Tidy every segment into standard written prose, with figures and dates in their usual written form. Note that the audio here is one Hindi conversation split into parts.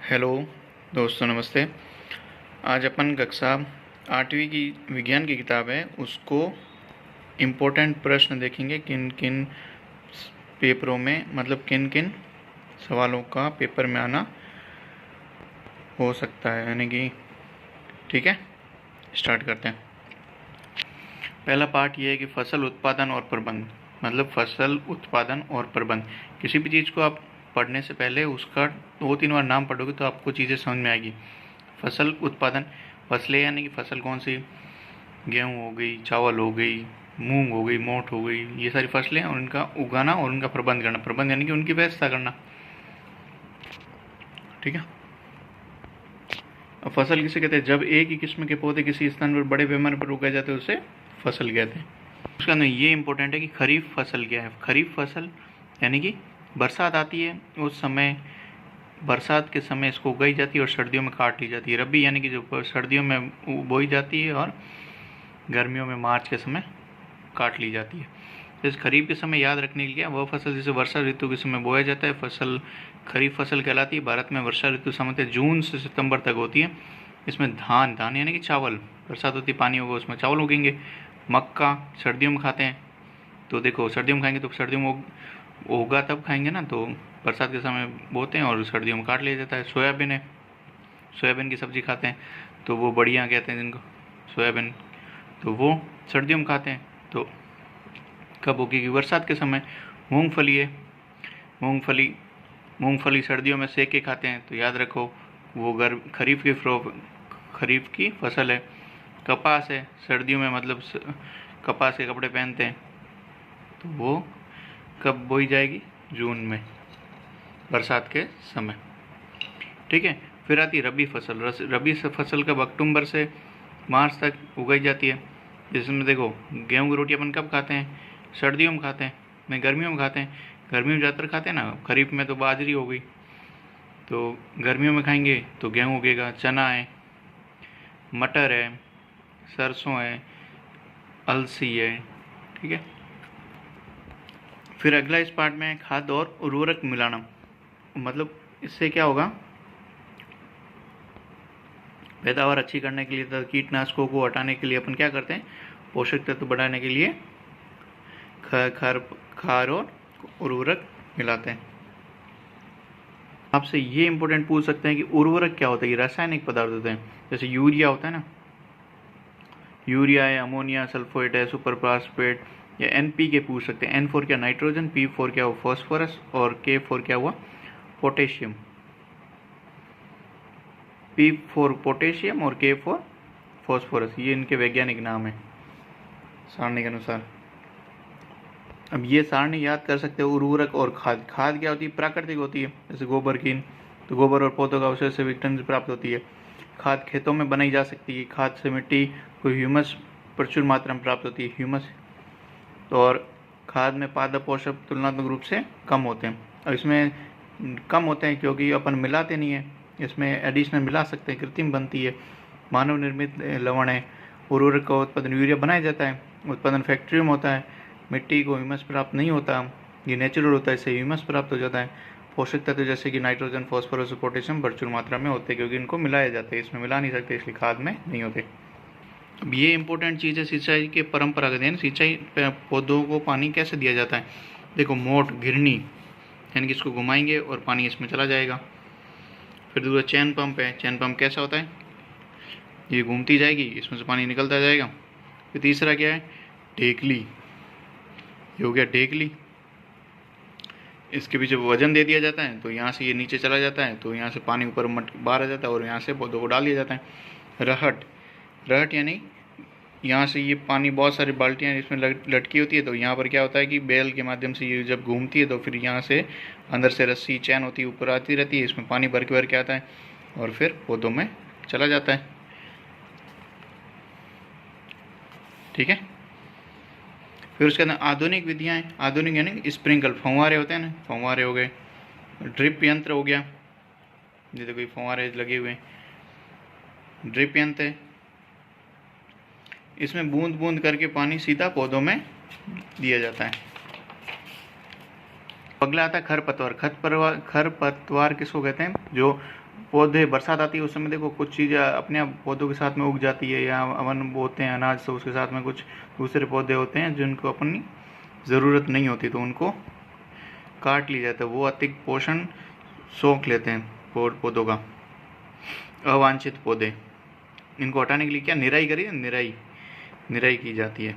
हेलो दोस्तों, नमस्ते। आज अपन कक्षा 8वीं की विज्ञान की किताब है, उसको इम्पोर्टेंट प्रश्न देखेंगे। किन किन पेपरों में, मतलब किन किन सवालों का पेपर में आना हो सकता है, यानी कि ठीक है, स्टार्ट करते हैं। पहला पार्ट ये है कि फसल उत्पादन और प्रबंध, मतलब फसल उत्पादन और प्रबंध। किसी भी चीज़ को आप पढ़ने से पहले उसका 2-3 बार नाम पढ़ोगे तो आपको चीज़ें समझ में आएगी। फसल उत्पादन, फसलें यानी कि फसल कौन सी, गेहूँ हो गई, चावल हो गई, मूंग हो गई, मोठ हो गई, ये सारी फसलें, और उनका उगाना और उनका प्रबंध करना। प्रबंध यानी कि उनकी व्यवस्था करना, ठीक है। अब फसल किसे कहते हैं? जब एक ही किस्म के पौधे किसी स्थान पर बड़े पैमाने पर उगाए जाते हैं उसे फसल कहते हैं। उसका अंदर ये इंपॉर्टेंट है कि खरीफ फसल क्या है। खरीफ फसल यानी कि बरसात आती है उस समय, बरसात के समय इसको उगाई जाती है और सर्दियों में काट ली जाती है। रबी यानी कि जो सर्दियों में बोई जाती है और गर्मियों में मार्च के समय काट ली जाती है। जैसे खरीफ के समय याद रखने के लिए वह फसल जिसे वर्षा ऋतु के समय बोया जाता है फसल खरीफ फसल कहलाती है। भारत में वर्षा ऋतु सामान्यतः जून से सितंबर तक होती है। इसमें धान यानी कि चावल, बरसात होती है, पानी होगा, उसमें चावल उगेंगे। मक्का सर्दियों में खाते हैं, तो देखो सर्दियों में खाएंगे तो सर्दियों में होगा तब खाएंगे ना, तो बरसात के समय बोते हैं और सर्दियों में काट लिया जाता है। सोयाबीन है, सोयाबीन की सब्ज़ी खाते हैं, तो वो बढ़िया कहते हैं जिनको, सोयाबीन, तो वो सर्दियों में खाते हैं। तो कब उगेगी? बरसात के समय। मूंगफली है, मूंगफली सर्दियों में सेक के खाते हैं, तो याद रखो वो खरीफ की फसल है। कपास है, सर्दियों में, मतलब कपास के कपड़े पहनते हैं, तो वो कब बोई जाएगी? जून में, बरसात के समय, ठीक है। फिर आती रबी फसल। रबी फसल कब? अक्टूबर से मार्च तक उगाई जाती है। जिसमें देखो गेहूँ की रोटी अपन कब खाते हैं? सर्दियों में खाते हैं, नहीं गर्मियों में खाते हैं। गर्मियों में ज़्यादातर खाते हैं ना। खरीफ में तो बाजरी हो गई, तो गर्मियों में खाएंगे तो गेहूँ उगेगा। चना है, मटर है, सरसों है, अलसी है, ठीक है। फिर अगला इस पार्ट में खाद और उर्वरक मिलाना, मतलब इससे क्या होगा? पैदावार अच्छी करने के लिए तथा कीटनाशकों को हटाने के लिए अपन क्या करते हैं? पोषक तत्व बढ़ाने के लिए खाद और उर्वरक मिलाते हैं। आपसे ये इंपॉर्टेंट पूछ सकते हैं कि उर्वरक क्या होता है? ये रासायनिक पदार्थ होते हैं। जैसे यूरिया होता है ना, यूरिया है, अमोनिया सल्फेट है, सुपर फास्फेट, या NPK पूछ सकते हैं। N4 क्या? नाइट्रोजन, P4 क्या हुआ? फॉस्फोरस, और K4 क्या हुआ? पोटेशियम। P4 पोटेशियम और K4 फॉस्फोरस, ये इनके वैज्ञानिक नाम है सारणी के अनुसार। अब ये सारणी याद कर सकते हो। उर्वरक और खाद। खाद क्या होती है? प्राकृतिक होती है, जैसे गोबर की, तो गोबर और पौधों का अवशेष से विटामिन प्राप्त होती है। खाद खेतों में बनाई जा सकती है। खाद से मिट्टी को ह्यूमस प्रचुर मात्रा में प्राप्त होती है, ह्यूमस। और खाद में पादप पोषक तुलनात्मक रूप से कम होते हैं। और इसमें कम होते हैं क्योंकि अपन मिलाते नहीं है, इसमें एडिशनल मिला सकते हैं, कृत्रिम बनती है, मानव निर्मित लवण है। उर्वरक का उत्पादन यूरिया बनाया जाता है, उत्पादन फैक्ट्री में होता है। मिट्टी को ह्यूमस प्राप्त नहीं होता, ये नेचुरल होता है, इससे ह्यूमस प्राप्त हो जाता है। पोषक तत्व जैसे कि नाइट्रोजन, फॉस्फोरस और पोटेशियम प्रचुर मात्रा में होते हैं, क्योंकि इनको मिलाया जाता है, इसमें मिला नहीं सकते, इसलिए खाद में नहीं होते। अब ये इंपॉर्टेंट चीज़ है सिंचाई के परंपरागत, यानी सिंचाई पौधों को पानी कैसे दिया जाता है। देखो मोट घिरनी, यानी कि इसको घुमाएंगे और पानी इसमें चला जाएगा। फिर दूसरा चैन पंप है। चैन पंप कैसा होता है? ये घूमती जाएगी, इसमें से पानी निकलता जाएगा। फिर तीसरा क्या है? ढेकली, ये हो गया ढेकली। इसके पीछे वजन दे दिया जाता है, तो यहाँ से ये नीचे चला जाता है, तो यहाँ से पानी ऊपर बाहर आ जाता है और यहाँ से पौधों को डाल दिया जाता है। रहट यानी यहाँ से ये पानी, बहुत सारी बाल्टियाँ इसमें लटकी होती है, तो यहाँ पर क्या होता है कि बेल के माध्यम से ये जब घूमती है तो फिर यहाँ से अंदर से रस्सी चैन होती है, ऊपर आती रहती है, इसमें पानी भर के आता है और फिर पौधों में चला जाता है, ठीक है। फिर उसके अंदर आधुनिक विधियाँ हैं। आधुनिक यानी स्प्रिंकल, फंवारे होते हैं ना, फंवारे हो गए। ड्रिप यंत्र हो गया, ये तो कोई फंवारे लगे हुए हैं, ड्रिप यंत्र है। इसमें बूंद बूंद करके पानी सीधा पौधों में दिया जाता है। अगला आता है खरपतवार। खरपतवार किसको कहते हैं? जो पौधे बरसात आती है उस समय देखो कुछ चीज़ें अपने आप पौधों के साथ में उग जाती है, या अवन बोते हैं अनाज, तो उसके साथ में कुछ दूसरे पौधे होते हैं जिनको अपनी ज़रूरत नहीं होती तो उनको काट लिया जाता है। वो अतिरिक्त पोषण सोख लेते हैं पौधों का, अवांछित पौधे। इनको हटाने के लिए क्या निराई करिए, निराई की जाती है।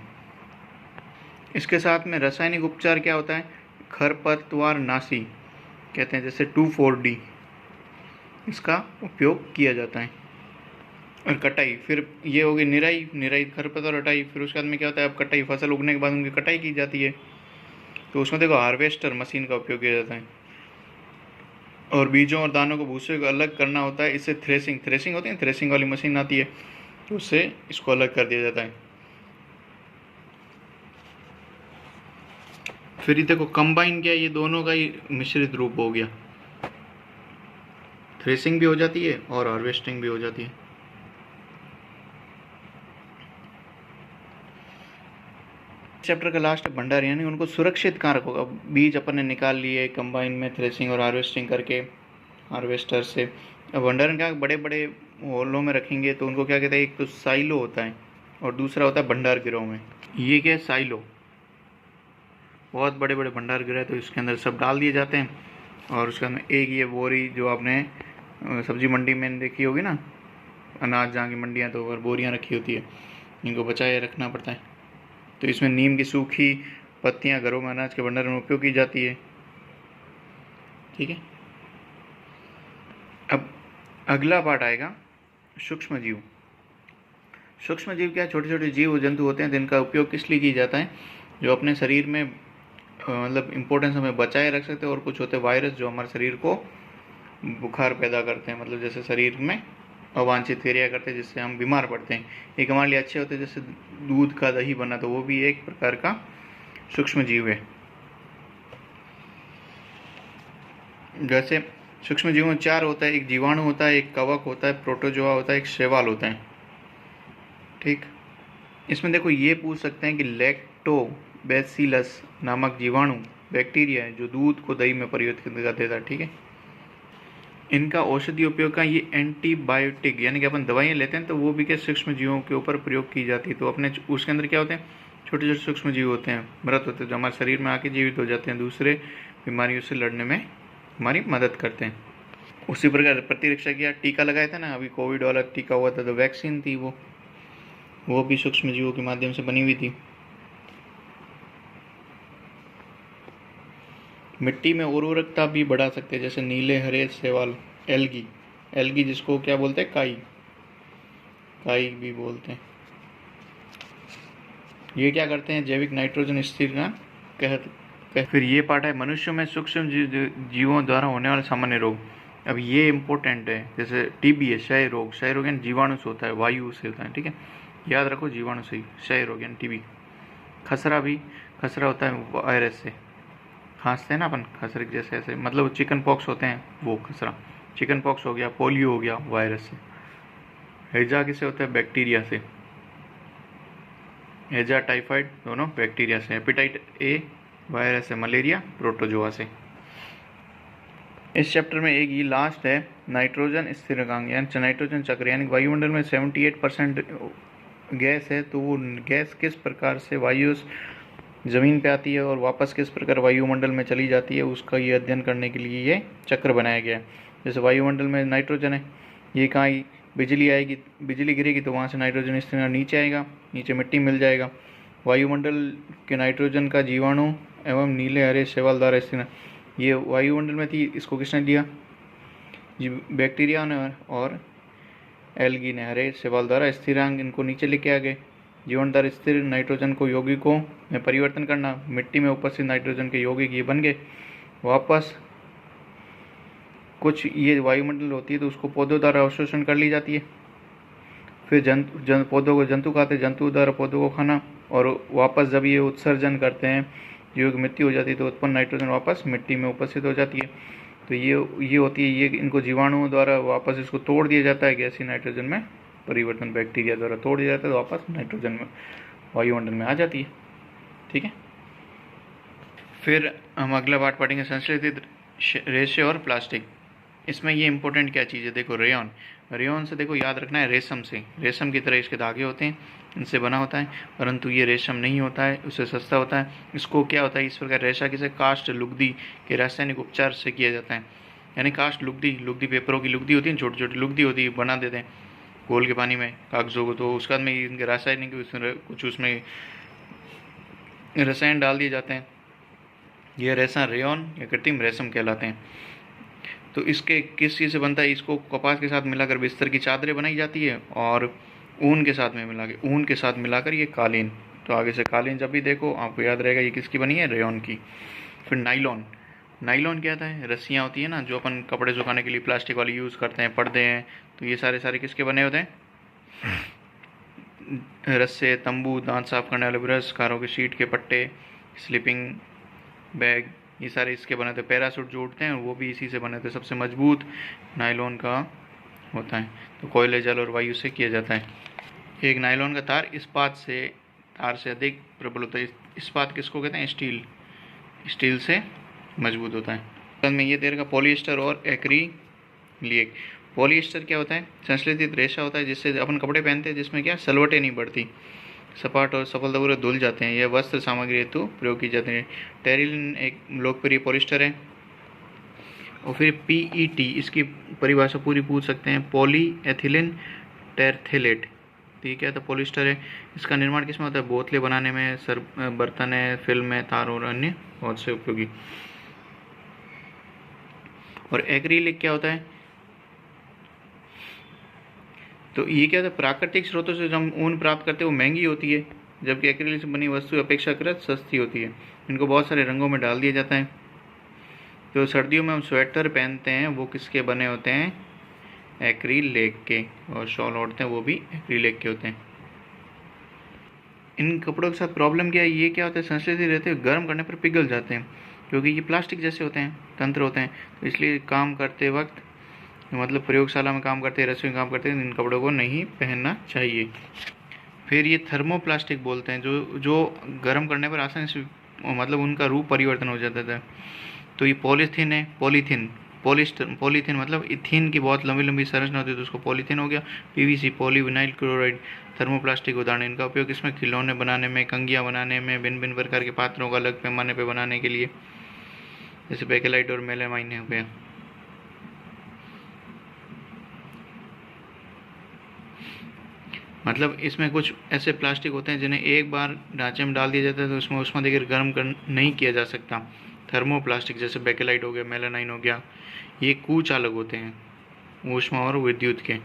इसके साथ में रासायनिक उपचार क्या होता है, खरपतवार नाशी कहते हैं, जैसे 2,4-D, इसका उपयोग किया जाता है। और कटाई, फिर ये होगी निराई खरपतवार हटाई। फिर उसके बाद में क्या होता है, अब कटाई, फसल उगने के बाद उनकी कटाई की जाती है, तो उसमें देखो हार्वेस्टर मशीन का उपयोग किया जाता है। और बीजों और दानों को भूसे को अलग करना होता है, इससे थ्रेसिंग होती है, थ्रेसिंग वाली मशीन आती है, तो उससे इसको अलग कर दिया जाता है। फिर ये देखो कंबाइन क्या है, ये दोनों का ही मिश्रित रूप हो गया, थ्रेसिंग भी हो जाती है और हार्वेस्टिंग भी हो जाती है। चैप्टर का लास्ट भंडार, यानी उनको सुरक्षित कहाँ रखोगे। बीज अपन ने निकाल लिए कंबाइन में थ्रेसिंग और हार्वेस्टिंग करके हार्वेस्टर से। अब भंडारण क्या, बड़े बड़े होलों में रखेंगे, तो उनको क्या कहते हैं, एक तो साइलो होता है और दूसरा होता है भंडार गृह में। ये क्या है, साइलो, बहुत बड़े बड़े भंडार गृह, तो इसके अंदर सब डाल दिए जाते हैं। और उसके अंदर एक ये बोरी, जो आपने सब्जी मंडी में देखी होगी ना, अनाज जहाँ की मंडियाँ, तो ऊपर बोरियाँ रखी होती है, इनको बचाए रखना पड़ता है। तो इसमें नीम की सूखी पत्तियाँ घरों में अनाज के भंडारण में उपयोग की जाती है। ठीक है, अब अगला पार्ट आएगा सूक्ष्म जीव। सूक्ष्म जीव क्या, छोटे छोटे जीव जंतु होते हैं जिनका उपयोग किस लिए किया जाता है, जो अपने शरीर में मतलब इम्पोर्टेंस हमें बचाए रख सकते हैं। और कुछ होते हैं वायरस जो हमारे शरीर को बुखार पैदा करते हैं, मतलब जैसे शरीर में अवांछित क्रिया करते हैं जिससे हम बीमार पड़ते हैं। एक हमारे लिए अच्छे होते हैं, जैसे दूध का दही बना, तो वो भी एक प्रकार का सूक्ष्म जीव है। जैसे सूक्ष्म जीवों में 4 होता है, एक जीवाणु होता है, एक कवक होता है, प्रोटोजोआ होता है, एक शैवाल होता है। ठीक, इसमें देखो ये पूछ सकते हैं कि लैक्टोबैसिलस नामक जीवाणु बैक्टीरिया है जो दूध को दही में परिवर्तित कर देता है। ठीक है, इनका औषधि उपयोग का, ये एंटीबायोटिक, यानी कि अपन दवाइयाँ लेते हैं तो वो भी क्या सूक्ष्म जीवों के ऊपर प्रयोग की जाती है। तो अपने उसके अंदर क्या होते हैं, छोटे छोटे सूक्ष्म जीव होते हैं, मृत होते हैं, जो हमारे शरीर में आके जीवित हो जाते हैं, दूसरे बीमारियों से लड़ने में हमारी मदद करते हैं। उसी प्रकार प्रतिरक्षा किया, टीका लगाया था ना, अभी कोविड वाला टीका हुआ था, तो वैक्सीन थी वो भी सूक्ष्म जीवों के माध्यम से बनी हुई थी। मिट्टी में उर्वरकता भी बढ़ा सकते हैं, जैसे नीले हरे शैवाल, एल्गी जिसको क्या बोलते हैं, काई भी बोलते हैं। ये क्या करते हैं, जैविक नाइट्रोजन स्थिर का फिर ये पार्ट है मनुष्यों में सूक्ष्म जीवों द्वारा होने वाले सामान्य रोग। अब ये इम्पोर्टेंट है, जैसे टीबी है, क्षय रोग यानी जीवाणु से होता है, वायु से होता है। ठीक है, याद रखो, जीवाणु से ही क्षय रोग यानी टीबी। खसरा होता है वायरस से, खांसते हैं ना अपन खसरे जैसे, ऐसे मतलब चिकन पॉक्स होते हैं, वो खसरा चिकन पॉक्स हो गया, पोलियो हो गया, वायरस से। हैजा किससे होता है, बैक्टीरिया से, हैजा टाइफाइड दोनों बैक्टीरिया से। हेपेटाइट ए वायरस है, मलेरिया प्रोटोजोआ से। इस चैप्टर में एक ये लास्ट है, नाइट्रोजन स्थिरांक यानी नाइट्रोजन चक्र, यानी वायुमंडल में 78% गैस है, तो वो गैस किस प्रकार से वायु ज़मीन पे आती है और वापस किस प्रकार वायुमंडल में चली जाती है, उसका ये अध्ययन करने के लिए ये चक्र बनाया गया है। जैसे वायुमंडल में नाइट्रोजन है, ये कहाँ बिजली आएगी, बिजली गिरेगी तो वहाँ से नाइट्रोजन स्थिरांक नीचे आएगा, नीचे मिट्टी मिल जाएगा। वायुमंडल के नाइट्रोजन का जीवाणु एवं नीले हरे शैवाल द्वारा स्थिरांक, ये वायुमंडल में थी, इसको किसने दिया, बैक्टीरिया ने और एल्गी ने हरे शैवाल द्वारा स्थिरांक इनको नीचे लेके आ गए। जीवनदार स्थिर नाइट्रोजन को यौगिकों में परिवर्तन करना, मिट्टी में उपस्थित नाइट्रोजन के यौगिक ये बन गए, वापस कुछ ये वायुमंडल होती है तो उसको पौधों द्वारा अवशोषण कर ली जाती है। फिर पौधों को जंतु खाते, जंतु द्वारा पौधों को खाना, और वापस जब ये उत्सर्जन करते हैं, जीव की मृत्यु हो जाती है, तो उत्पन्न नाइट्रोजन वापस मिट्टी में उपस्थित हो जाती है। तो ये होती है, ये इनको जीवाणुओं द्वारा वापस इसको तोड़ दिया जाता है, गैसीय नाइट्रोजन में परिवर्तन बैक्टीरिया द्वारा तोड़ दिया जाता है, तो वापस नाइट्रोजन में वायुमंडल में आ जाती है। ठीक है, फिर हम अगला पार्ट पढ़ेंगे संश्लेषित रेशे और प्लास्टिक। इसमें ये इंपॉर्टेंट क्या चीज़ है, देखो रेयॉन, रेयॉन से देखो याद रखना है रेशम से, रेशम की तरह इसके धागे होते हैं, इनसे बना होता है, परंतु ये रेशम नहीं होता है, उससे सस्ता होता है। इसको क्या होता है, इस प्रकार रेशा किसे कास्ट लुगदी के रासायनिक उपचार से किया जाता है। यानी कास्ट लुगदी, लुगदी पेपरों की लुगदी होती है, छोटी छोटी लुगदी होती है, बना देते हैं घोल के पानी में कागजों को, तो उसके बाद में इनके रासायनिक कुछ उसमें रसायन डाल दिए जाते हैं। यह रेशा रेयॉन या कृत्रिम रेशम कहलाते हैं। तो इसके किस चीज़ से बनता है, इसको कपास के साथ मिलाकर बिस्तर की चादरें बनाई जाती है, और ऊन के साथ में ऊन के साथ मिलाकर ये कालीन। तो आगे से कालीन जब भी देखो आपको याद रहेगा ये किसकी बनी है, रेयॉन की। फिर नाइलॉन, नाइलॉन क्या होता है, रस्सियाँ होती है ना जो अपन कपड़े सुखाने के लिए प्लास्टिक वाली यूज़ करते हैं, पर्दे हैं, तो ये सारे किसके बने होते हैं, रस्से, तंबू, दांत साफ करने वाले ब्रश, कारों के शीट के पट्टे, स्लीपिंग बैग, ये सारे इसके बने थे। पैरासूट जो उड़ते हैं वो भी इसी से बने थे। सबसे मजबूत नायलॉन का होता है, तो कोयले, जल और वायु से किया जाता है। एक नायलॉन का तार तार से अधिक प्रबल होता है। इस्पात किसको कहते हैं, स्टील, स्टील से मजबूत होता है। बाद में ये देर पॉलिएस्टर और एक्रिलिक। पॉलिएस्टर क्या होता है, संश्लेषित रेशा होता है जिससे अपन कपड़े पहनते हैं, जिसमें क्या सलवटें नहीं बढ़ती, सपाट और सफलतापूर्वक धुल जाते हैं। यह वस्त्र सामग्री हेतु प्रयोग की जाती है। टेरिलिन एक लोकप्रिय पॉलिएस्टर है। और फिर PET, इसकी परिभाषा पूरी पूछ सकते हैं, पॉलीएथिलीन टेरथेलेट। तो ये क्या था, पॉलिएस्टर है। इसका निर्माण किसमें होता है, बोतलें बनाने में, बर्तन है, फिल्म है, तार और अन्य बहुत से उपयोगी। और एक्रिलिक क्या होता है, तो ये क्या होता है, प्राकृतिक स्रोतों से जो हम ऊन प्राप्त करते हैं वो महंगी होती है, जबकि एक्रिलिक से बनी वस्तु अपेक्षाकृत सस्ती होती है। इनको बहुत सारे रंगों में डाल दिया जाता है। जो सर्दियों में हम स्वेटर पहनते हैं वो किसके बने होते हैं, एक्रिलिक के, और शॉल ओढ़ते हैं वो भी एक्रिलिक के होते हैं। इन कपड़ों के साथ प्रॉब्लम क्या है, ये क्या होता है, संश्लेषित रहते हैं, गर्म करने पर पिघल जाते हैं, क्योंकि ये प्लास्टिक जैसे होते हैं, तंत्र होते हैं। तो इसलिए काम करते वक्त, मतलब प्रयोगशाला में काम करते हैं, रसोई में काम करते हैं, इन कपड़ों को नहीं पहनना चाहिए। फिर ये थर्मोप्लास्टिक बोलते हैं, जो गर्म करने पर आसानी से मतलब उनका रूप परिवर्तन हो जाता था। तो ये पॉलीथीन है, पॉलीथीन मतलब इथीन की बहुत लंबी लंबी संरचना होती है, तो उसको पॉलीथीन हो गया। PVC, पॉलीविनाइल क्लोराइड, थर्मोप्लास्टिक उदाहरण। इनका उपयोग इसमें खिलौने बनाने में, कंघियाँ बनाने में, भिन्न भिन्न प्रकार के पात्रों का अलग पैमाने पर बनाने के लिए, जैसे बेकेलाइट और मेलामाइन हो गया। मतलब इसमें कुछ ऐसे प्लास्टिक होते हैं जिन्हें एक बार ढांचे में डाल दिया जाता है तो उसमें उष्मा देकर गर्म नहीं किया जा सकता। थर्मोप्लास्टिक जैसे बेकेलाइट हो गया, मेलानाइन हो गया, ये कुचालक होते हैं ऊष्मा और विद्युत के।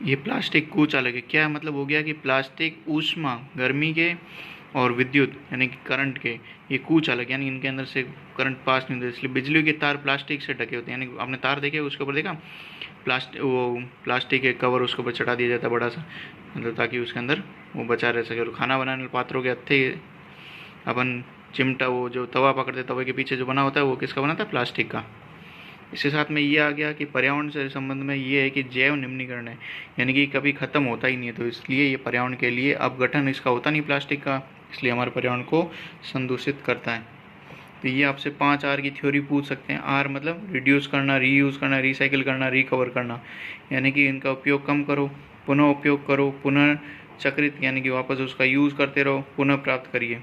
ये प्लास्टिक कुचालक है, क्या मतलब हो गया कि प्लास्टिक ऊष्मा, गर्मी के और विद्युत यानी कि करंट के, ये कुचालक यानी इनके अंदर से करंट पास नहीं होता, इसलिए बिजली के तार प्लास्टिक से ढके होते हैं। यानी आपने तार देखे उसके ऊपर देखा प्लास्टिक के कवर उसके ऊपर चढ़ा दिया जाता है बड़ा सा, मतलब ताकि उसके अंदर वो बचा रह सके। और खाना बनाने वाले पात्रों के हत्थे, अपन चिमटा, वो जो तवा पकड़ते तवे के पीछे जो बना होता है वो किसका बना था, प्लास्टिक का। इसके साथ में ये आ गया कि पर्यावरण से संबंध में ये है कि जैव निम्नीकरण है, यानी कि कभी ख़त्म होता ही नहीं है, तो इसलिए ये पर्यावरण के लिए अपघटन इसका होता नहीं प्लास्टिक का, इसलिए हमारे पर्यावरण को संदूषित करता है। तो ये आपसे 5 R की थ्योरी पूछ सकते हैं। R मतलब रिड्यूस करना, रीयूज़ करना, रिसाइकिल करना, रिकवर करना, यानी कि इनका उपयोग कम करो, पुनः उपयोग करो, पुनः चक्रित यानी कि वापस उसका यूज़ करते रहो, पुनः प्राप्त करिए,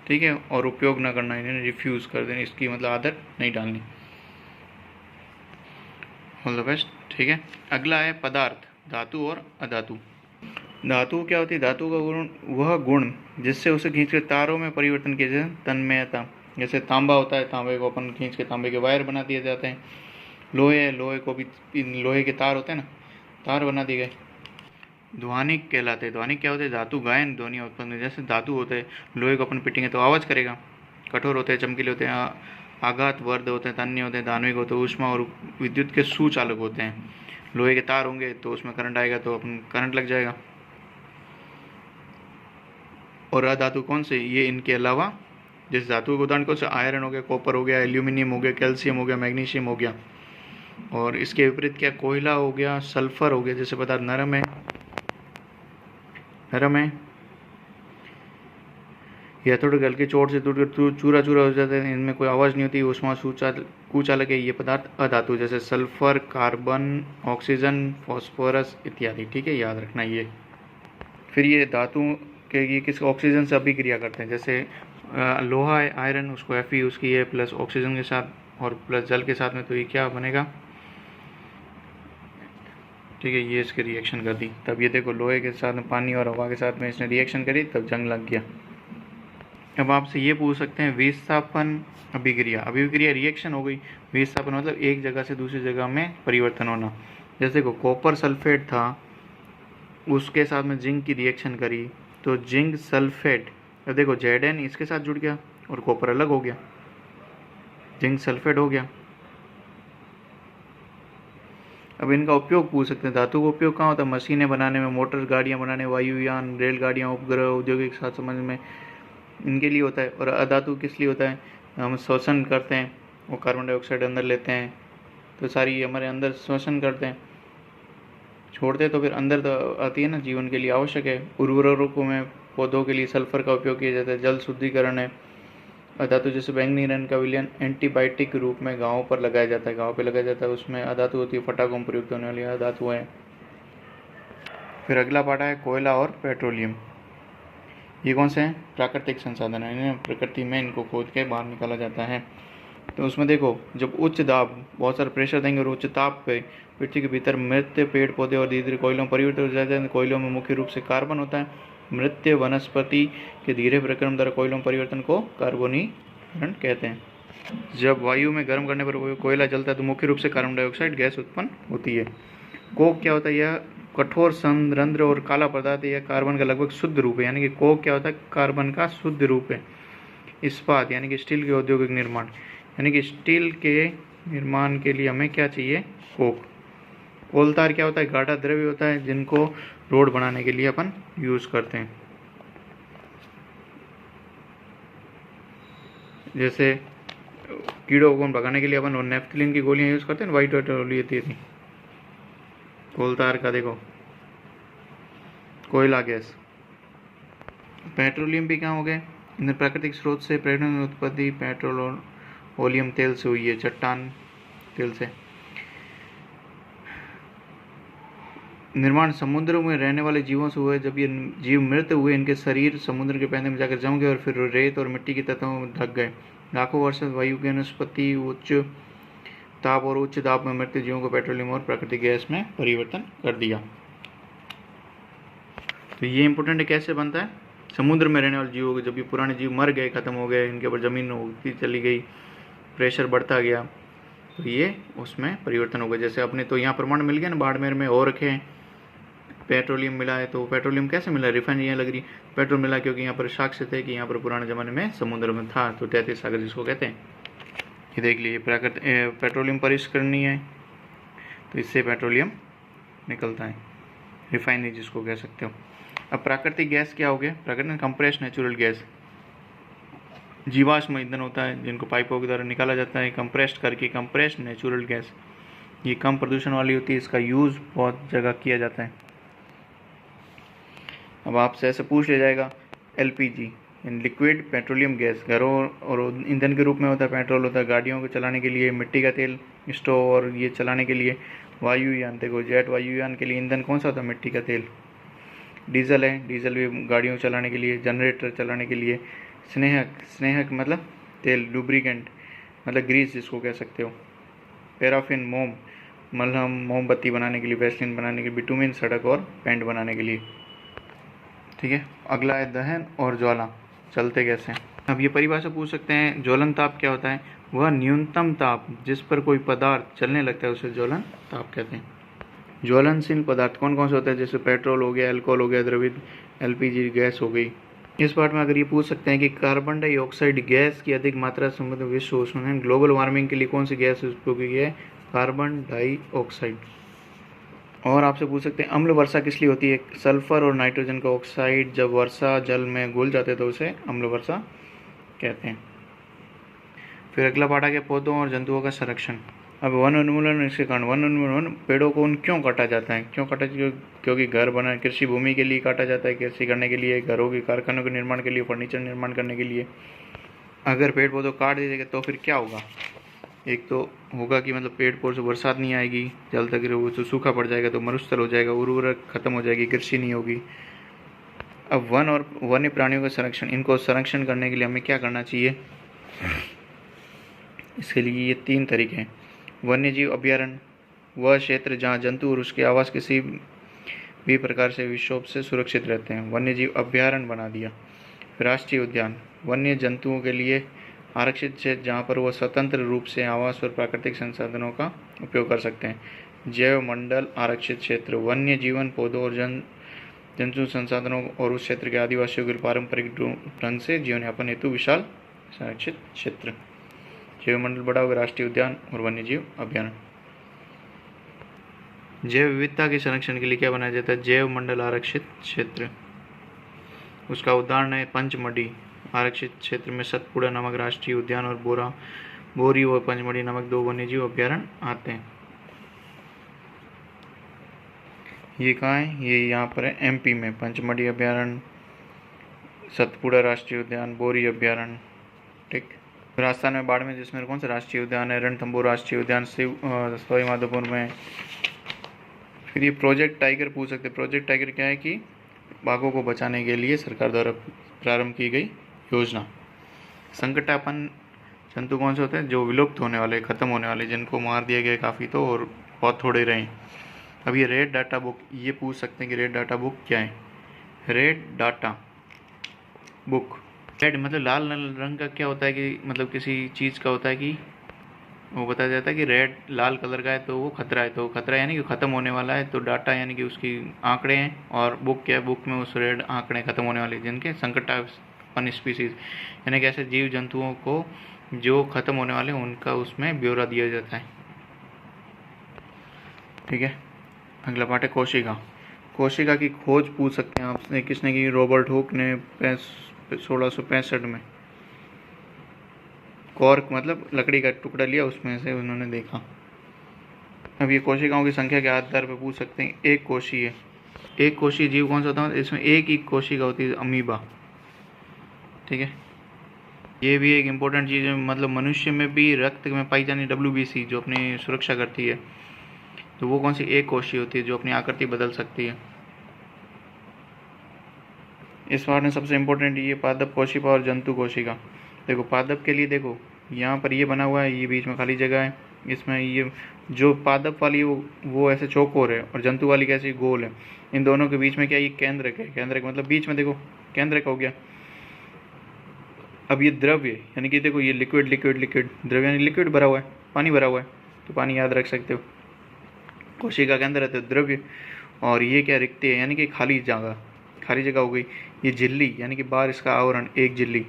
ठीक है। और उपयोग ना करना, इन्हें रिफ्यूज़ कर देना, इसकी मतलब आदत नहीं डालनी। ऑल द बेस्ट, ठीक है। अगला है पदार्थ, धातु और अधातु। धातु क्या होती है, धातु का गुण वह गुण जिससे उसे खींचकर तारों में परिवर्तन किया जाए, तन्मयता। जैसे तांबा होता है, तांबे को अपन खींच के तांबे के वायर बना दिए जाते हैं। लोहे को भी, लोहे के तार होते हैं ना, तार बना दिए गए। ध्वनिक कहलाते हैं। ध्वनिक क्या होते हैं, धातु गायन ध्वनि उत्पन्न, जैसे धातु होते हैं, लोहे को अपन पिटेंगे तो आवाज़ करेगा। कठोर होते हैं, चमकीले होते हैं, आघात वर्ध होते हैं, तन्य होते हैं, दान्विक होते हैं, ऊष्मा और विद्युत के सुचालक होते हैं। लोहे के तार होंगे तो उसमें करंट आएगा तो अपन करंट लग जाएगा। और अधातु कौन से, ये इनके अलावा जैसे धातु के उदाहरण कौन से, आयरन हो गया, कॉपर हो गया, एल्यूमिनियम हो गया, कैल्शियम हो गया, मैग्नीशियम हो गया। और इसके विपरीत क्या, कोयला हो गया, सल्फर हो गया। जैसे पदार्थ नरम है, ये हथौड़े गल के चोट से टूटकर चूरा चूरा हो जाते हैं, इनमें कोई आवाज़ नहीं होती, ऊष्मा कुचालक है। ये पदार्थ अधातु जैसे सल्फर, कार्बन, ऑक्सीजन, फॉस्फोरस इत्यादि। ठीक है, याद रखना ये। फिर ये धातु के ये किस ऑक्सीजन से अभिक्रिया करते हैं, जैसे लोहा है आयरन, उसको Fe उसकी है प्लस ऑक्सीजन के साथ और प्लस जल के साथ में, तो ये क्या बनेगा। ठीक है, ये इसके रिएक्शन कर दी, तब ये देखो लोहे के साथ में पानी और हवा के साथ में इसने रिएक्शन करी, तब जंग लग गया। अब आपसे ये पूछ सकते हैं विस्थापन अभिक्रिया। अभिक्रिया रिएक्शन हो गई, विस्थापन मतलब एक जगह से दूसरी जगह में परिवर्तन होना। जैसे को कॉपर सल्फेट था, उसके साथ में जिंक की रिएक्शन करी, तो जिंक सल्फेट, अब देखो Zn इसके साथ जुड़ गया और कॉपर अलग हो गया, जिंक सल्फेट हो गया। अब इनका उपयोग पूछ सकते हैं, धातु का उपयोग कहाँ होता है, मशीनें बनाने में, मोटर गाड़ियाँ बनाने, वायुयान, रेलगाड़ियाँ, उपग्रह, औद्योगिक साथ समझ में, इनके लिए होता है। और अधातु किस लिए होता है, हम शोषण करते हैं, वो कार्बन डाइऑक्साइड अंदर लेते हैं, तो सारी हमारे अंदर शोषण करते हैं, छोड़ते तो फिर अंदर तो आती है ना, जीवन के लिए आवश्यक है। उर्वरकों में पौधों के लिए सल्फर का उपयोग किया जाता है, जल शुद्धिकरण है। अधातु जैसे बैंगनी रंग का विलयन एंटीबायोटिक के रूप में घावों पर लगाया जाता है, घाव पे लगाया जाता है, उसमें अधातु होती है, फटाकों में प्रयुक्त होने वाली अधातु है। फिर अगला पार्ट है कोयला और पेट्रोलियम। ये कौन से हैं, प्राकृतिक संसाधन है, इन्हें प्रकृति में इनको खोद के बाहर निकाला जाता है। तो उसमें देखो, जब उच्च दाब, बहुत सारा प्रेशर देंगे और उच्च ताप पे पृथ्वी के भीतर मृत पेड़ पौधे और धीरे धीरे कोयलों में परिवर्तित हो जाते हैं। कोयलों में मुख्य रूप से कार्बन होता है। मृत वनस्पति के धीरे प्रक्रम द्वारा कोयलों में परिवर्तन को कार्बोनीकरण कहते हैं। जब वायु में गर्म करने पर कोयला जलता है तो मुख्य रूप से कार्बन डाइऑक्साइड गैस उत्पन्न होती है। कोक क्या होता है, यह कठोर संरंध्र और काला पदार्थ, यह कार्बन का लगभग शुद्ध रूप है, यानी कि कोक क्या होता है, कार्बन का शुद्ध रूप है। इस्पात यानी कि स्टील के औद्योगिक निर्माण, यानी कि स्टील के निर्माण के लिए हमें क्या चाहिए, कोक। कोलतार क्या होता है, गाढ़ा द्रव्य होता है, जिनको रोड बनाने के लिए अपन यूज करते हैं। जैसे कीड़ों को भगाने के लिए अपन नेफ्थलीन की गोलियां यूज करते हैं, व्हाइट गोली होती थी। कोलतार का देखो, कोयला गैस। पेट्रोलियम भी क्या हो गए, इन प्राकृतिक स्रोत से पेट्रोलियम उत्पत्ति पेट्रोलियम तेल से हुई है, चट्टान तेल से। निर्माण समुद्र में रहने वाले जीवों से हुए, जब ये जीव मृत हुए, इनके शरीर समुद्र के पैंदे में जाकर जम गए और फिर रेत और मिट्टी की तत्वों में ढक गए। लाखों वर्ष वायु की वनस्पति उच्च ताप और उच्च दाब में मृत जीवों को पेट्रोलियम और प्राकृतिक गैस में परिवर्तन कर दिया। तो ये इंपॉर्टेंट है, कैसे बनता है, समुद्र में रहने वाले जीवों को, जब ये पुराने जीव मर गए, खत्म हो गए, इनके ऊपर जमीन होती चली गई, प्रेशर बढ़ता गया, तो ये उसमें परिवर्तन हो गया। जैसे अपने तो यहाँ प्रमाण मिल गया ना, बाड़मेर में हो रखे हैं, पेट्रोलियम मिला है। तो पेट्रोलियम कैसे मिला, रिफाइनरी यहाँ लग रही, पेट्रोल मिला क्योंकि यहाँ पर साक्ष्य थे कि यहाँ पर पुराने ज़माने में समुद्र में था, तो 33 सागर जिसको कहते हैं। ये देख लीजिए, पेट्रोलियम परिष्करणीय है, तो इससे पेट्रोलियम निकलता है, रिफाइनरी जिसको कह सकते हो। अब प्राकृतिक गैस क्या हो गया, प्राकृतिक कंप्रेस्ड नेचुरल गैस, जीवाश्म ईंधन होता है जिनको पाइपों के द्वारा निकाला जाता है कंप्रेस्ड करके, कंप्रेस्ड नेचुरल गैस। ये कम प्रदूषण वाली होती है, इसका यूज़ बहुत जगह किया जाता है। अब आपसे ऐसे पूछ लिया जाएगा, LPG लिक्विड पेट्रोलियम गैस, घरों और ईंधन के रूप में होता है, पेट्रोल होता है, गाड़ियों को चलाने के लिए, मिट्टी का तेल, स्टोव और ये चलाने के लिए, वायुयान, देखो जेट वायुयान के लिए ईंधन कौन सा होता है, मिट्टी का तेल। डीजल है, डीजल भी गाड़ियों को चलाने के लिए, जनरेटर चलाने के लिए। स्नेहक मतलब तेल, लुब्रिकेंट मतलब ग्रीस जिसको कह सकते हो। पैराफिन मोम, मलहम, मोमबत्ती बनाने के लिए, वैसलीन बनाने के लिए, बिटुमिन सड़क और पेंट बनाने के लिए। ठीक है, अगला है दहन और ज्वाला, चलते कैसे हैं। अब ये परिभाषा पूछ सकते हैं, ज्वलन ताप क्या होता है, वह न्यूनतम ताप जिस पर कोई पदार्थ चलने लगता है उसे ज्वलन ताप कहते हैं। ज्वलनशील पदार्थ कौन कौन से होते हैं, जैसे पेट्रोल हो गया, अल्कोहल हो गया, द्रवित LPG गैस हो गई। इस पार्ट में अगर ये पूछ सकते हैं कि कार्बन डाइऑक्साइड गैस की अधिक मात्रा संबंधित विश्व उष्णन ग्लोबल वार्मिंग के लिए कौन सी गैस उपयोगी है, कार्बन डाइऑक्साइड। और आपसे पूछ सकते हैं अम्ल वर्षा किस लिए होती है, सल्फर और नाइट्रोजन का ऑक्साइड जब वर्षा जल में घुल जाते हैं तो उसे अम्ल वर्षा कहते हैं। फिर अगला पार्ट आ गया पौधों और जंतुओं का संरक्षण। अब वन उन्मूलन इसके कारण वन उन्मूलन पेड़ों को क्यों काटा जाता है, क्यों काटा, क्योंकि घर बना, कृषि भूमि के लिए काटा जाता है, कृषि करने के लिए, घरों के कारखानों के निर्माण के लिए, फर्नीचर निर्माण करने के लिए। अगर पेड़ पौधों काट दिए जाएंगे तो फिर क्या होगा, एक तो होगा कि मतलब पेड़ पौधों से बरसात नहीं आएगी, जल तक वो तो सूखा पड़ जाएगा, तो मरुस्थल हो जाएगा, उर्वरक खत्म हो जाएगी, कृषि नहीं होगी। अब वन और वन्य प्राणियों का संरक्षण, इनको संरक्षण करने के लिए हमें क्या करना चाहिए, इसके लिए ये 3 तरीके हैं। वन्य जीव अभयारण्य, वह क्षेत्र जहाँ जंतु और उसके आवास किसी भी प्रकार से विक्षोभ से सुरक्षित रहते हैं, वन्य जीव अभयारण्य बना दिया। राष्ट्रीय उद्यान, वन्य जंतुओं के लिए आरक्षित क्षेत्र जहाँ पर वह स्वतंत्र रूप से आवास और प्राकृतिक संसाधनों का उपयोग कर सकते हैं। जैव मंडल आरक्षित क्षेत्र, वन्य जीवन, पौधों और जंतु संसाधनों और उस क्षेत्र के आदिवासियों के पारंपरिक ढंग से जीवन यापन हेतु विशाल संरक्षित क्षेत्र। जैव मंडल बड़ा होगा, राष्ट्रीय उद्यान और वन्य जीव अभयारण्य। जैव विविधता के संरक्षण के लिए क्या बनाया जाता है, जैव मंडल आरक्षित क्षेत्र। उसका उदाहरण है पंचमढ़ी आरक्षित क्षेत्र में सतपुड़ा नामक राष्ट्रीय उद्यान और बोरी और पंचमढ़ी नामक 2 वन्यजीव अभयारण्य आते हैं। ये कहाँ है, ये यहाँ पर है एमपी में, पंचमढ़ी अभयारण्य, सतपुड़ा राष्ट्रीय उद्यान, बोरी अभयारण्य। ठीक, राजस्थान में बाड़मेर जिसमें कौन सा राष्ट्रीय उद्यान है, रणथंभौर राष्ट्रीय उद्यान, सवाई माधोपुर में। फिर ये प्रोजेक्ट टाइगर पूछ सकते हैं। प्रोजेक्ट टाइगर क्या है कि बाघों को बचाने के लिए सरकार द्वारा प्रारंभ की गई योजना। संकटापन्न जंतु कौन से होते हैं, जो विलुप्त होने वाले, खत्म होने वाले, जिनको मार दिया गया काफ़ी तो और बहुत थोड़े रहे। अब ये रेड डाटा बुक, ये पूछ सकते हैं कि रेड डाटा बुक क्या है। रेड डाटा बुक, रेड मतलब लाल रंग का क्या होता है कि मतलब किसी चीज़ का होता है कि वो बताया जाता है कि रेड लाल कलर का है तो वो खतरा है, तो खतरा यानी कि ख़त्म होने वाला है, तो डाटा यानी कि उसकी आंकड़े हैं, और बुक क्या है, बुक में उस रेड आंकड़े खत्म होने वाले जिनके संकटापन्न स्पीसीज यानी कि ऐसे जीव जंतुओं को जो खत्म होने वाले उनका उसमें ब्यौरा दिया जाता है। ठीक है, अगला पार्ट है कोशिका। कोशिका की खोज पूछ सकते हैं आपसे, किसने की, रॉबर्ट हुक ने 1665 में। कॉर्क मतलब लकड़ी का टुकड़ा लिया, उसमें से उन्होंने देखा। अब ये कोशिकाओं की संख्या के आधार पर पूछ सकते हैं। एक कोशीय जीव कौन सा होता है, इसमें एक ही कोशिका होती है, अमीबा। ठीक है, ये भी एक इम्पोर्टेंट चीज़ है, मतलब मनुष्य में भी रक्त में पाई जाने WBC जो अपनी सुरक्षा करती है, तो वो कौन सी एक कोशिका होती है जो अपनी आकृति बदल सकती है। इस बार में सबसे इम्पोर्टेंट ये पादप कोशिका और जंतु कोशिका। देखो पादप के लिए देखो यहाँ पर ये बना हुआ है, ये बीच में खाली जगह है, इसमें ये जो पादप वाली वो ऐसे चौकोर है और जंतु वाली कैसी गोल है। इन दोनों के बीच में क्या, ये केंद्रक है, केंद्रक मतलब बीच में देखो केंद्रक हो गया। अब ये द्रव्य यानी कि देखो ये लिक्विड द्रव्य यानी लिक्विड भरा हुआ है, पानी भरा हुआ है, तो पानी याद रख सकते हो। कोशिका के अंदर रहते हो द्रव्य, और ये क्या, रिक्ति है यानी कि खाली जगह हो गई। ये झिल्ली यानी कि बाहर इसका आवरण, एक झिल्ली।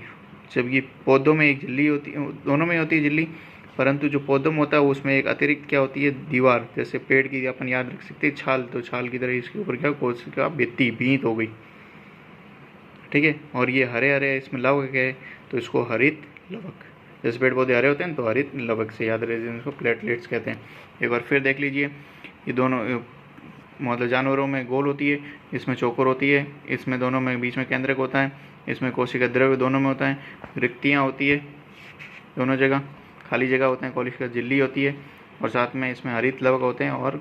जब ये पौधों में एक झिल्ली होती है, दोनों में होती है झिल्ली, परंतु जो पौधों में होता है उसमें एक अतिरिक्त क्या होती है, दीवार। जैसे पेड़ की अपन याद रख सकते हैं छाल, तो छाल की तरह इसके ऊपर क्या, कोशिका भित्त हो गई। ठीक है, और ये हरे इसमें लवक है, तो इसको हरित लवक। जैसे पेड़ पौधे हरे होते हैं तो हरित लवक से याद रहे, इसको प्लेटलेट्स कहते हैं। एक बार फिर देख लीजिए, ये दोनों मतलब जानवरों में गोल होती है, इसमें चौकोर होती है, इसमें दोनों में बीच में केंद्रक होता है, इसमें कोशिका द्रव्य दोनों में होता है, रिक्तियाँ होती है दोनों जगह, खाली जगह होते हैं, कोशिका झिल्ली होती है, और साथ में इसमें हरित लवक होते हैं, और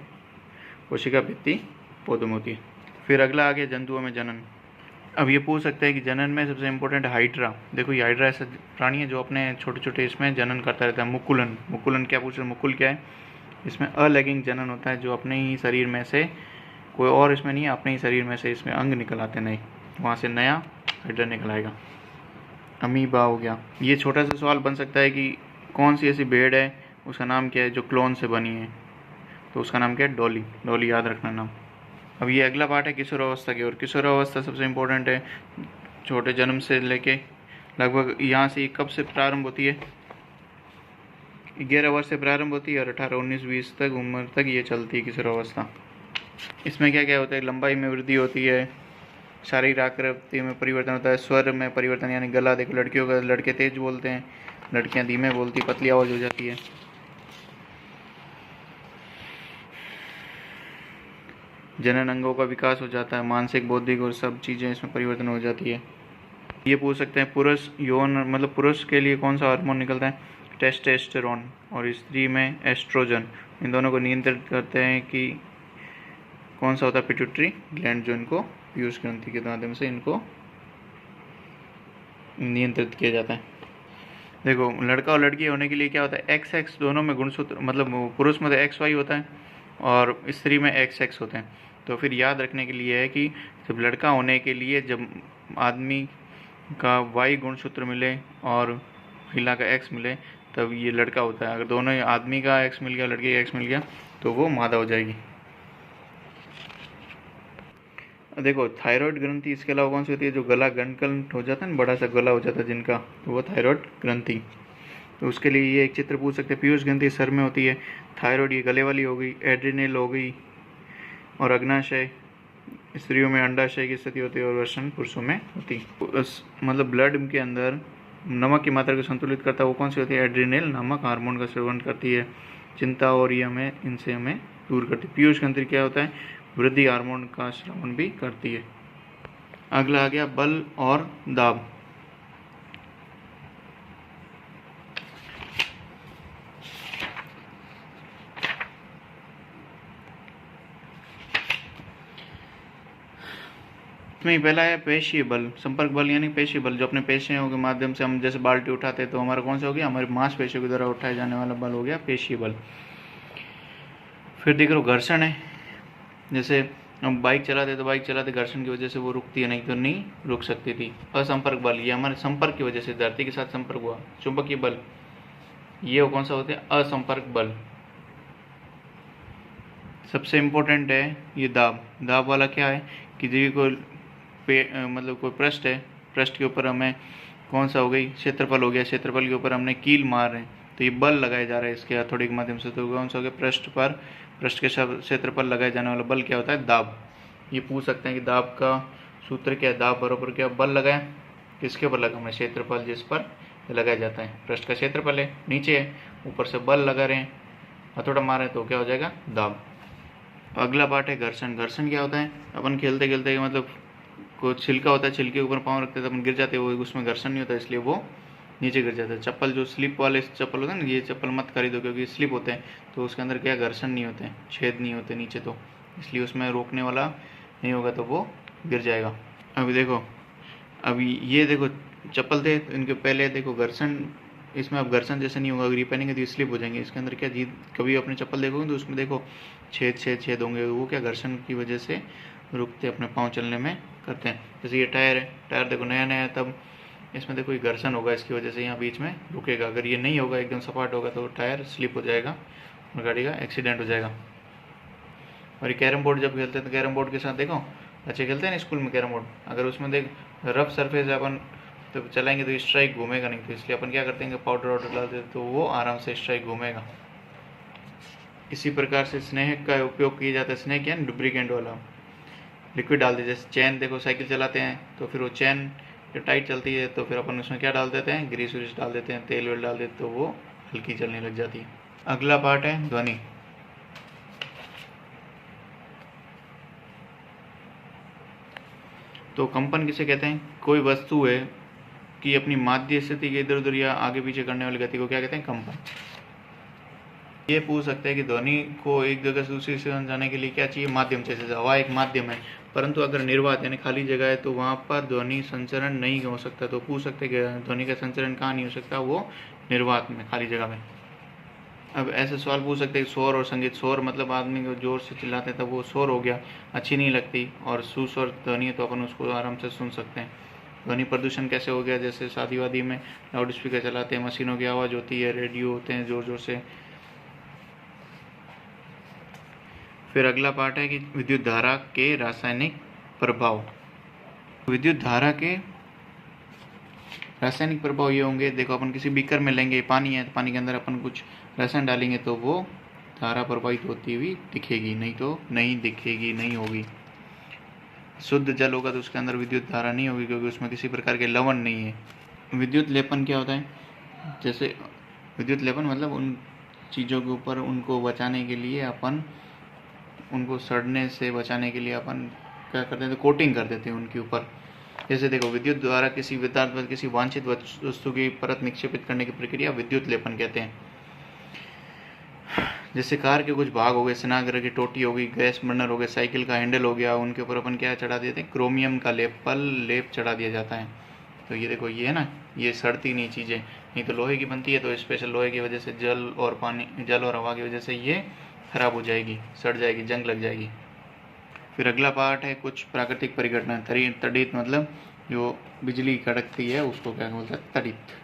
कोशिका भित्ति पौधों में होती है। फिर अगला आ गया जंतुओं में जनन। अब ये पूछ सकते हैं कि जनन में सबसे इम्पोर्टेंट हाइड्रा। देखो ये हाइड्रा ऐसा प्राणी है जो अपने छोटे छोटे इसमें जनन करता रहता है। मुकुलन क्या पूछ रहे, मुकुल क्या है, इसमें अलैंगिक जनन होता है, जो अपने ही शरीर में से, कोई और इसमें नहीं है, अपने ही शरीर में से इसमें अंग निकल आते नहीं, वहाँ से नया हाइड्रा निकल आएगा। अमीबा हो गया। ये छोटा सा सवाल बन सकता है कि कौन सी ऐसी भेड़ है, उसका नाम क्या है जो क्लोन से बनी है, तो उसका नाम क्या है, डॉली याद रखना नाम। अब ये अगला पार्ट है किशोरावस्था की, और किशोरावस्था सबसे इम्पोर्टेंट है, छोटे जन्म से लेके लगभग यहाँ से कब से प्रारंभ होती है, 11 वर्ष से प्रारंभ होती है, और 18, 19, 20 तक उम्र तक ये चलती है किशोरावस्था। इसमें क्या क्या होता है, लंबाई में वृद्धि होती है, शारीरिक आकृति में परिवर्तन होता है, स्वर में परिवर्तन यानी गला देखो लड़कियों का, लड़के तेज बोलते हैं, लड़कियां धीमे बोलती, पतली आवाज़ हो जाती है। जनन अंगों का विकास हो जाता है, मानसिक बौद्धिक और सब चीज़ें इसमें परिवर्तन हो जाती है। ये पूछ सकते हैं पुरुष यौन मतलब पुरुष के लिए कौन सा हार्मोन निकलता है, टेस्टोस्टेरोन, और स्त्री में एस्ट्रोजन। इन दोनों को नियंत्रित करते हैं कि कौन सा होता है, पिट्यूटरी ग्लैंड, जो इनको पीयूष ग्रंथि के माध्यम से इनको नियंत्रित किया जाता है। देखो लड़का और लड़की होने के लिए क्या होता है, एक्स एक्स दोनों में गुणसूत्र, मतलब पुरुष में तो एक्स वाई होता है और स्त्री में एक्स एक्स होते हैं। तो फिर याद रखने के लिए है कि जब लड़का होने के लिए जब आदमी का वाई गुणसूत्र मिले और महिला का एक्स मिले तब ये लड़का होता है। अगर दोनों आदमी का एक्स मिल गया, लड़के का एक्स मिल गया तो वो मादा हो जाएगी। देखो थायराइड ग्रंथि इसके अलावा कौन सी होती है, जो गला गंडकल हो जाता है ना, बड़ा सा गला हो जाता है जिनका, तो वो थायराइड ग्रंथि। तो उसके लिए ये एक चित्र पूछ सकते हैं। पीयूष ग्रंथि सर में होती है, थायराइड ये गले वाली हो गई, एड्रिनल हो गई, और अग्नाशय स्त्रियों में अंडाशय की स्थिति होती है, और वसन पुरुषों में होती है। मतलब ब्लड के अंदर नमक की मात्रा को संतुलित करता है वो कौन सी होती है, एड्रिनल नामक हार्मोन का सेवन करती है। चिंता और ये हमें इनसे हमें दूर करती है। पीयूष ग्रंथि क्या होता है, वृद्धि हार्मोन का श्रवण भी करती है। अगला आ गया बल और दाब। इसमें पहला है पेशीय बल, संपर्क बल यानी पेशीय बल, जो अपने पेशियों के माध्यम से हम जैसे बाल्टी उठाते हैं तो हमारा कौन सा हो गया, हमारे मांसपेशियों के द्वारा उठाए जाने वाला बल हो गया पेशीय बल। फिर देख लो घर्षण है, जैसे हम बाइक चलाते तो बाइक चलाते घर्षण की वजह से वो रुकती है, नहीं तो नहीं रुक सकती थी। असंपर्क बल, ये हमारे संपर्क की वजह से धरती के साथ संपर्क हुआ। चुंबकीय बल, ये कौन सा होता है, असंपर्क बल। सबसे इम्पोर्टेंट है ये दाब। दाब वाला क्या है कि जो कोई मतलब कोई पृष्ठ है, पृष्ठ के ऊपर हमें कौन सा हो गई, क्षेत्रफल हो गया, क्षेत्रफल के ऊपर हमने कील मार रहे हैं तो ये बल लगाया जा रहा है इसके हथौड़ी के माध्यम से, तो कौन सा हो गया, पृष्ठ पर पृष्ठ के क्षेत्रफल लगाए जाने वाला बल क्या होता है, दाब। ये पूछ सकते हैं कि दाब का सूत्र क्या है, दाब बराबर क्या, बल लगाए किसके ऊपर लगा, हमें क्षेत्रफल जिस पर लगाया जाता है, पृष्ठ का क्षेत्रफल है, नीचे है, ऊपर से बल लगा रहे हैं, हथौड़ा मार रहे हैं तो क्या हो जाएगा, दाब। अगला पार्ट है घर्षण। घर्षण क्या होता है, अपन खेलते खेलते मतलब को छिलका होता है, छिलके के ऊपर पाँव रखते हैं तो अपन गिर जाते हैं, वो उसमें घर्षण नहीं होता इसलिए वो नीचे गिर जाता है। चप्पल जो स्लिप वाले चप्पल होते हैं ना, ये चप्पल मत खरीदो क्योंकि स्लिप होते हैं तो उसके अंदर क्या घर्षण नहीं होते हैं, छेद नहीं होते नीचे, तो इसलिए उसमें रोकने वाला नहीं होगा तो वो गिर जाएगा। अभी देखो, अभी ये देखो चप्पल थे इनके पहले देखो घर्षण, इसमें अब घर्षण जैसे नहीं होगा, अगर ये पहनेंगे तो स्लिप हो जाएंगे। इसके अंदर क्या जीत, कभी अपने चप्पल देखोगे तो उसमें देखो छेद छेद छेद होंगे, वो क्या घर्षण की वजह से रुकते अपने पाँव चलने में करते हैं। जैसे ये टायर है, टायर देखो नया नया है तब इसमें देखो ये घर्षण होगा, इसकी वजह से यहाँ बीच में रुकेगा। अगर ये नहीं होगा, एकदम सपाट होगा तो टायर स्लिप हो जाएगा और गाड़ी का एक्सीडेंट हो जाएगा। और ये कैरम बोर्ड जब खेलते हैं तो कैरम बोर्ड के साथ देखो बच्चे खेलते हैं ना स्कूल में कैरम बोर्ड, अगर उसमें देख रफ सरफेस है अपन तो चलाएंगे तो स्ट्राइक घूमेगा नहीं, तो इसलिए अपन क्या करते हैं कि पाउडर वाउडर डालते हैं तो वो आराम से स्ट्राइक घूमेगा। इसी प्रकार से स्नेह का उपयोग किया जाता है। स्नेह क्या है, लुब्रिकेंट वाला लिक्विड डाल दीजिए। जैसे चैन देखो साइकिल चलाते हैं तो फिर वो चैन जब टाइट चलती है तो फिर अपन उसमें क्या डाल देते हैं, ग्रीस व्रीस डाल देते हैं, तेल वेल डाल देते तो वो हल्की चलने लग जाती है। अगला पार्ट है ध्वनि। तो कंपन किसे कहते हैं, कोई वस्तु है कि अपनी माध्य स्थिति के इधर उधर या आगे पीछे करने वाली गति को क्या कहते हैं, कंपन। ये पूछ सकते हैं कि ध्वनि को एक जगह से दूसरी जगह जाने के लिए क्या चाहिए, माध्यम चाहिए। जैसे हवा एक माध्यम है, परंतु अगर निर्वात यानी खाली जगह है तो वहाँ पर ध्वनि संचरण नहीं हो सकता। तो पूछ सकते हैं कि ध्वनि का संचरण कहाँ नहीं हो सकता, वो निर्वात में, खाली जगह में। अब ऐसे सवाल पूछ सकते हैं शोर और संगीत। शोर मतलब आदमी को जोर से चिल्लाते हैं तब वो शोर हो गया, अच्छी नहीं लगती, और सुस्वर ध्वनि है तो अपन उसको आराम से सुन सकते हैं। ध्वनि प्रदूषण कैसे हो गया, जैसे शादी वादी में लाउड स्पीकर चलाते हैं, मशीनों की आवाज़ होती है, रेडियो होते हैं ज़ोर ज़ोर से। फिर अगला पार्ट है कि विद्युत धारा के रासायनिक प्रभाव। विद्युत धारा के रासायनिक प्रभाव ये होंगे, देखो अपन किसी बीकर में लेंगे, पानी है तो पानी के अंदर अपन कुछ रसायन डालेंगे तो वो धारा प्रवाहित होती हुई दिखेगी, नहीं तो नहीं दिखेगी, नहीं होगी। शुद्ध जल होगा तो उसके अंदर विद्युत धारा नहीं होगी क्योंकि उसमें किसी प्रकार के लवण नहीं है। विद्युत लेपन क्या होता है, जैसे विद्युत लेपन मतलब उन चीज़ों के ऊपर उनको बचाने के लिए अपन उनको सड़ने से बचाने के लिए अपन क्या करते हैं, तो कोटिंग कर देते हैं उनके ऊपर। जैसे देखो, विद्युत द्वारा किसी पदार्थ पर किसी वांछित वस्तु की परत निक्षेपित करने की प्रक्रिया विद्युत लेपन कहते हैं। जैसे कार के कुछ भाग हो गए, स्नागर की टोटी हो गई, गैस बर्नर हो गए, साइकिल का हैंडल हो गया, उनके ऊपर अपन क्या चढ़ा देते हैं, क्रोमियम का लेप चढ़ा दिया जाता है। तो ये देखो, ये है ना, ये सड़ती नहीं चीज़ें, नहीं तो लोहे की बनती है, तो स्पेशल लोहे की वजह से जल और हवा की वजह से ये खराब हो जाएगी, सड़ जाएगी, जंग लग जाएगी। फिर अगला पार्ट है कुछ प्राकृतिक परिघटना। तड़ित मतलब जो बिजली कड़कती है उसको क्या बोलते हैं, तड़ित।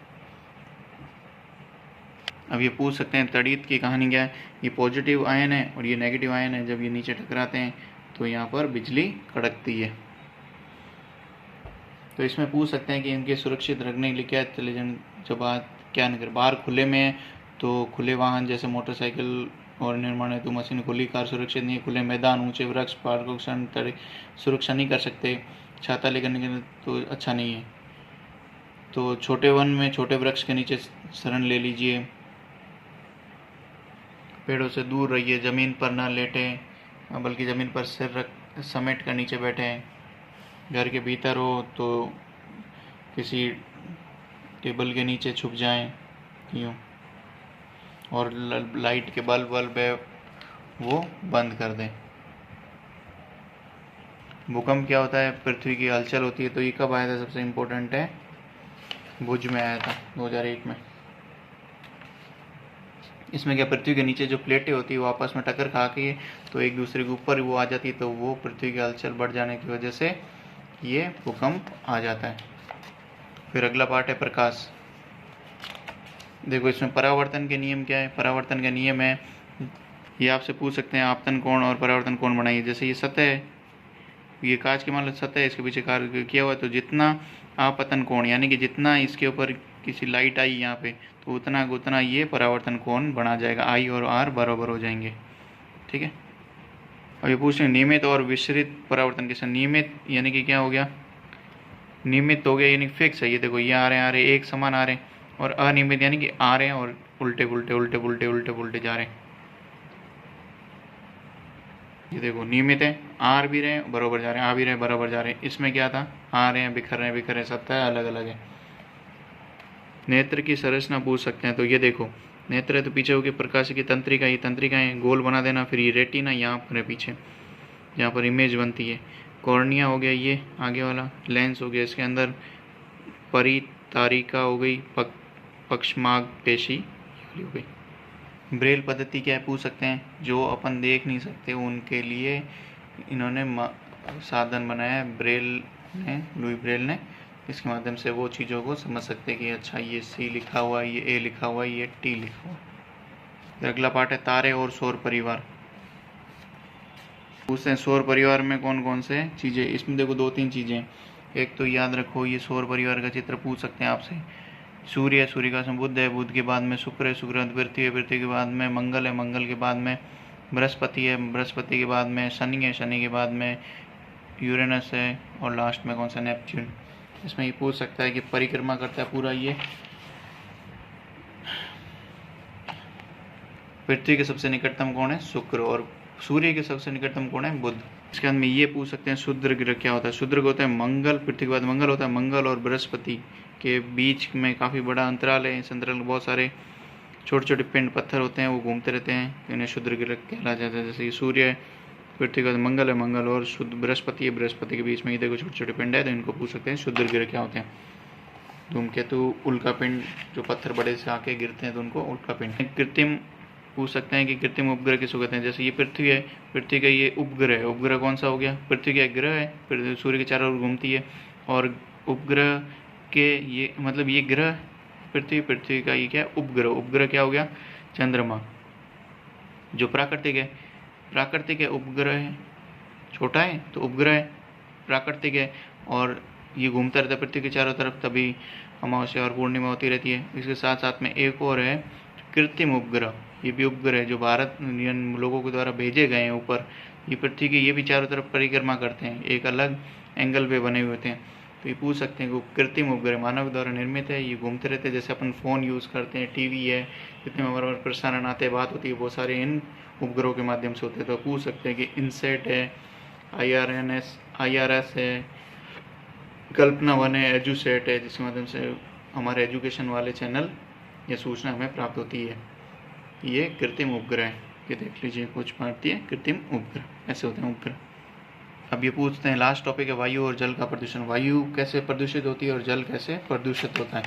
अब ये पूछ सकते हैं तड़ित की कहानी क्या है। ये पॉजिटिव आयन है और ये नेगेटिव आयन है, जब ये नीचे टकराते हैं तो यहाँ पर बिजली कड़कती है। तो इसमें पूछ सकते हैं कि इनके सुरक्षित रखने के लिए क्या चले जाए, जब क्या न करें। बाहर खुले में है तो खुले वाहन जैसे मोटरसाइकिल और निर्माण हेतु मशीन, खुली कार सुरक्षित नहीं है। खुले मैदान, ऊंचे वृक्ष, पार्क सुरक्षा नहीं कर सकते। छाता लेकर निकलने तो अच्छा नहीं है। तो छोटे वन में छोटे वृक्ष के नीचे शरण ले लीजिए। पेड़ों से दूर रहिए, ज़मीन पर ना लेटें बल्कि ज़मीन पर सिर रख समेट कर नीचे बैठें। घर के भीतर हो तो किसी टेबल के नीचे छुप जाएं यूँ, और लाइट के बल्ब है वो बंद कर दें। भूकंप क्या होता है, पृथ्वी की हलचल होती है। तो ये कब आया था, सबसे इम्पोर्टेंट है, भुज में आया था 2001 में। इसमें क्या, पृथ्वी के नीचे जो प्लेटें होती है वो आपस में टक्कर खा के तो एक दूसरे के ऊपर वो आ जाती है, तो वो पृथ्वी की हलचल बढ़ जाने की वजह से ये भूकंप आ जाता है। फिर अगला पार्ट है प्रकाश। देखो, इसमें परावर्तन के नियम क्या है। परावर्तन का नियम है, ये आपसे पूछ सकते हैं आपतन कोण और परावर्तन कोण बनाइए। जैसे ये सतह है, ये कांच की मान लो सतह है, इसके पीछे कार्य किया हुआ है, तो जितना आपतन कोण यानी कि जितना इसके ऊपर किसी लाइट आई यहाँ पे, तो उतना ये परावर्तन कोण बना जाएगा, आई और आर बराबर हो जाएंगे। ठीक है। अब ये पूछ रहे हैं नियमित और विसरित परावर्तन के साथ। नियमित यानी कि क्या हो गया, नियमित हो गया यानी फिक्स है, ये देखो ये आ रहे एक समान आ रहे हैं। और अनियमित यानी कि आ रहे हैं और उल्टे पुल्टे जा रहे हैं। ये देखो, नियमित है, आर भी रहे हैं बराबर जा रहे हैं, आ भी रहे हैं बराबर जा रहे हैं। इसमें क्या था, आ रहे हैं बिखर रहे हैं, सतह अलग अलग है। नेत्र की संरचना पूछ सकते हैं। तो ये देखो, नेत्र है तो पीछे होगी प्रकाश की तंत्रिका, ये तंत्रिकाएं गोल बना देना। फिर ये रेटिना यहाँ पर है पीछे, यहाँ पर इमेज बनती है। कॉर्निया हो गया ये आगे वाला, लेंस हो गया, इसके अंदर परितारिका हो गई, पक्षमाग पेशी हो गई। ब्रेल पद्धति क्या है पूछ सकते हैं। जो अपन देख नहीं सकते उनके लिए इन्होंने साधन बनाया है ब्रेल ने, लुई ब्रेल ने। इसके माध्यम से वो चीज़ों को समझ सकते हैं कि अच्छा ये सी लिखा हुआ है, ये ए लिखा हुआ है, ये टी लिखा हुआ है। फिर अगला पार्ट है तारे और सौर परिवार। पूछते हैं सौर परिवार में कौन कौन से चीज़ें। इसमें देखो 2-3 चीज़ें। एक तो याद रखो, ये सौर परिवार का चित्र पूछ सकते हैं आपसे। सूर्य है, सूर्य का बुध है, बुध के बाद में शुक्र है, शुक्र पृथ्वी है, पृथ्वी के बाद में मंगल है, मंगल के बाद में बृहस्पति है, बृहस्पति के बाद में शनि है, शनि के बाद में यूरेनस है, और लास्ट में कौन सा, नेपच्यून। इसमें ये पूछ सकता है कि परिक्रमा करता है पूरा ये। पृथ्वी के सबसे निकटतम कौन है, शुक्र, और सूर्य के सबसे निकटतम कौन है, बुध। इसके बाद में ये पूछ सकते हैं शुद्र ग्रह क्या होता है। शुद्र होता है मंगल, पृथ्वी के बाद मंगल होता है। मंगल और बृहस्पति के बीच में काफ़ी बड़ा अंतराल है, इस अंतराल में बहुत सारे छोटे छोटे पिंड पत्थर होते हैं, वो घूमते रहते हैं, तो इन्हें शुद्र ग्रह कहला जाता है। जैसे ये सूर्य है, पृथ्वी का मंगल है, मंगल और शुद्ध बृहस्पति है, बृहस्पति के बीच में ये देखो छोटे छोटे पिंड है, तो इनको पूछ सकते हैं शुद्र ग्रह क्या होते हैं। धूमकेतु, उल्का पिंड, जो पत्थर बड़े से आके गिरते हैं तो उनको उल्का पिंड। कृत्रिम पूछ सकते हैं कि कृत्रिम उपग्रह किसको कहते हैं। जैसे ये पृथ्वी है, पृथ्वी का ये उपग्रह है। उपग्रह कौन सा हो गया, पृथ्वी का एक ग्रह है, फिर सूर्य के चारों ओर घूमती है। और उपग्रह के ये मतलब ये ग्रह पृथ्वी, पृथ्वी का ये क्या है, उपग्रह। उपग्रह क्या हो गया, चंद्रमा। जो प्राकृतिक है, प्राकृतिक है, उपग्रह है, छोटा है तो उपग्रह है, प्राकृतिक है और ये घूमता रहता है पृथ्वी के चारों तरफ, तभी अमावस्या और पूर्णिमा होती रहती है। इसके साथ साथ में एक और है कृत्रिम उपग्रह। ये भी उपग्रह है जो भारत लोगों के द्वारा भेजे गए हैं ऊपर। ये पृथ्वी की ये भी चारों तरफ परिक्रमा करते हैं, एक अलग एंगल पे बने हुए होते हैं। तो ये पूछ सकते हैं कि कृत्रिम उपग्रह मानव द्वारा निर्मित है, ये घूमते रहते हैं, जैसे अपन फ़ोन यूज़ करते हैं, टीवी है, जितने हमारे प्रसारण आते हैं, बात होती है, वो सारे इन उपग्रहों के माध्यम से होते हैं। तो पूछ सकते हैं कि इनसेट है, IRS है, कल्पना वन है, एजुसेट है, जिसके माध्यम से हमारे एजुकेशन वाले चैनल या सूचना हमें प्राप्त होती है। ये कृत्रिम उपग्रह है। ये देख लीजिए कुछ भारतीय कृत्रिम उपग्रह, ऐसे होते हैं उपग्रह। अब ये पूछते हैं, लास्ट टॉपिक है वायु और जल का प्रदूषण। वायु कैसे प्रदूषित होती है और जल कैसे प्रदूषित होता है।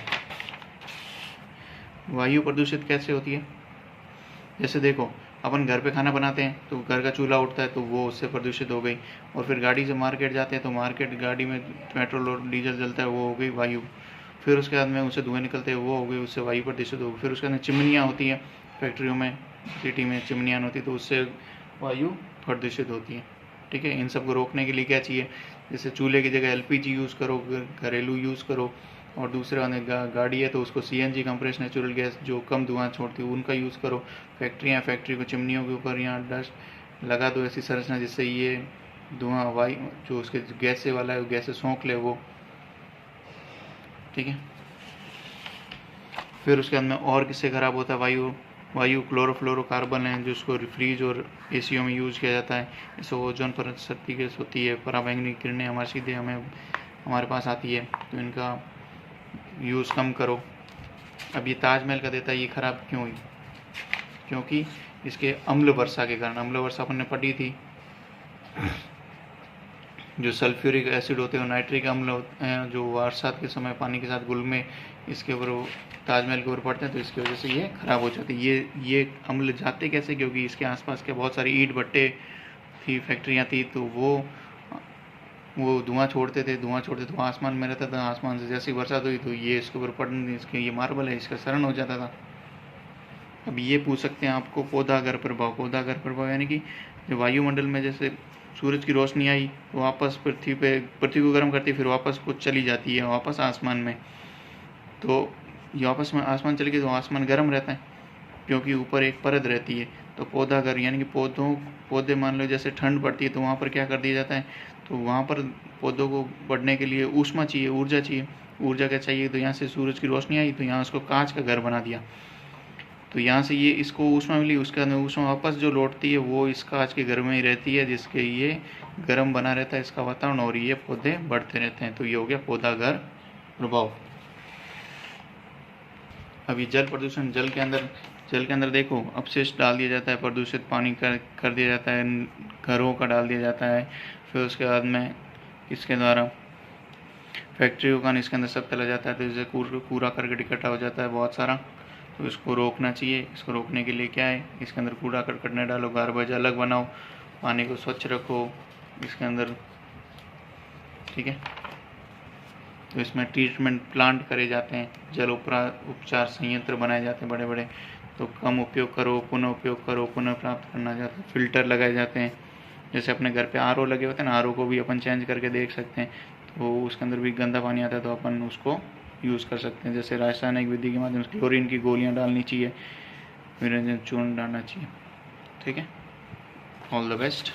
वायु प्रदूषित कैसे होती है, जैसे देखो अपन घर पे खाना बनाते हैं तो घर का चूल्हा उठता है तो वो उससे प्रदूषित हो गई, और फिर गाड़ी से मार्केट जाते हैं तो मार्केट गाड़ी में पेट्रोल और डीजल जलता है, वो हो गई वायु। फिर उसके बाद में उससे धुएं निकलते हैं, वो हो गई, उससे वायु प्रदूषित हो गई। फिर उसके बाद चिमनियाँ होती हैं फैक्ट्रियों में, सिटी में चिमनियाँ होती है तो उससे वायु प्रदूषित होती है। ठीक है, इन सब को रोकने के लिए क्या चाहिए, जैसे चूल्हे की जगह LPG यूज़ करो, घरेलू यूज़ करो, और दूसरे वाले गाड़ी है तो उसको CNG कंप्रेस नेचुरल गैस जो कम धुआं छोड़ती है उनका यूज़ करो। फैक्ट्री को चिमनियों के ऊपर यहाँ डस्ट लगा दो ऐसी संरचना जिससे ये धुआं वायु जो उसके गैस से वाला है वो गैस से सोख ले वो। ठीक है, फिर उसके अंदर और किससे ख़राब होता है वायु क्लोरोफ्लोरोकार्बन है, जो उसको फ्रीज और ACO में यूज़ किया जाता है। इससे ओजोन परत क्षति गैस होती है, पराबैंगनी किरणें हमारे सीधे हमारे पास आती है, तो इनका यूज़ कम करो। अब ये ताजमहल का देता है, ये ख़राब क्यों हुई, क्योंकि इसके अम्ल वर्षा के कारण। अम्ल वर्षा अपन ने पढ़ी थी, जो सल्फ्यूरिक एसिड होते हैं और नाइट्रिक अम्ल होते हैं जो बरसात के समय पानी के साथ घुल में इसके ऊपर ताजमहल के ऊपर पड़ते हैं, तो इसकी वजह से ये ख़राब हो जाती है। ये अम्ल जाते कैसे, क्योंकि इसके आसपास के बहुत सारी ईंट भट्टे थी, फैक्ट्रियाँ थी, तो वो धुआं छोड़ते थे तो आसमान में रहता था, आसमान से जैसी बरसात हुई तो ये इसके ऊपर पड़ने, इसके ये मार्बल है इसका शरण हो जाता था। अब ये पूछ सकते हैं आपको पौधागर प्रभाव यानी कि जो वायुमंडल में जैसे सूरज की रोशनी आई तो वापस पृथ्वी को गर्म करती है, फिर वापस को चली जाती है वापस आसमान में, तो ये वापस में आसमान चली गई तो आसमान गर्म रहता है क्योंकि ऊपर एक परत रहती है। तो पौधागर यानी कि पौधे मान लो जैसे ठंड पड़ती है तो वहाँ पर क्या कर दिया जाता है, तो वहाँ पर पौधों को बढ़ने के लिए ऊष्मा चाहिए, ऊर्जा चाहिए। ऊर्जा क्या चाहिए, तो यहाँ से सूरज की रोशनी आई तो यहाँ उसको कांच का घर बना दिया, तो यहाँ से ये इसको ऊष्मा मिली, उसके अंदर ऊष्मा वापस जो लौटती है वो इस कांच के घर में ही रहती है, जिसके ये गर्म बना रहता है इसका वातावरण, और ये पौधे बढ़ते रहते हैं। तो ये हो गया पौधागर प्रभाव। अभी जल प्रदूषण, जल के अंदर देखो अपशिष्ट डाल दिया जाता है, प्रदूषित पानी कर दिया जाता है, घरों का डाल दिया जाता है, फिर उसके बाद में इसके द्वारा फैक्ट्रियों का इसके अंदर सब चला जाता है, तो इससे कूड़ा करकट इकट्ठा हो जाता है बहुत सारा, तो इसको रोकना चाहिए। इसको रोकने के लिए क्या है, इसके अंदर कूड़ा करकट न डालो, गार्बेज अलग बनाओ, पानी को स्वच्छ रखो इसके अंदर। ठीक है, तो इसमें ट्रीटमेंट प्लांट करे जाते हैं, जल उपचार संयंत्र बनाए जाते हैं बड़े बड़े, तो कम उपयोग करो, पुनः उपयोग करो, पुनः प्राप्त करना चाहते हैं। फिल्टर लगाए जाते हैं, जैसे अपने घर पे RO लगे होते हैं ना, RO को भी अपन चेंज करके देख सकते हैं, तो उसके अंदर भी गंदा पानी आता है तो अपन उसको यूज़ कर सकते हैं। जैसे रासायनिक विधि के माध्यम से क्लोरीन की गोलियां डालनी चाहिए, विरंजन चूर्ण डालना चाहिए। ठीक है, ऑल द बेस्ट।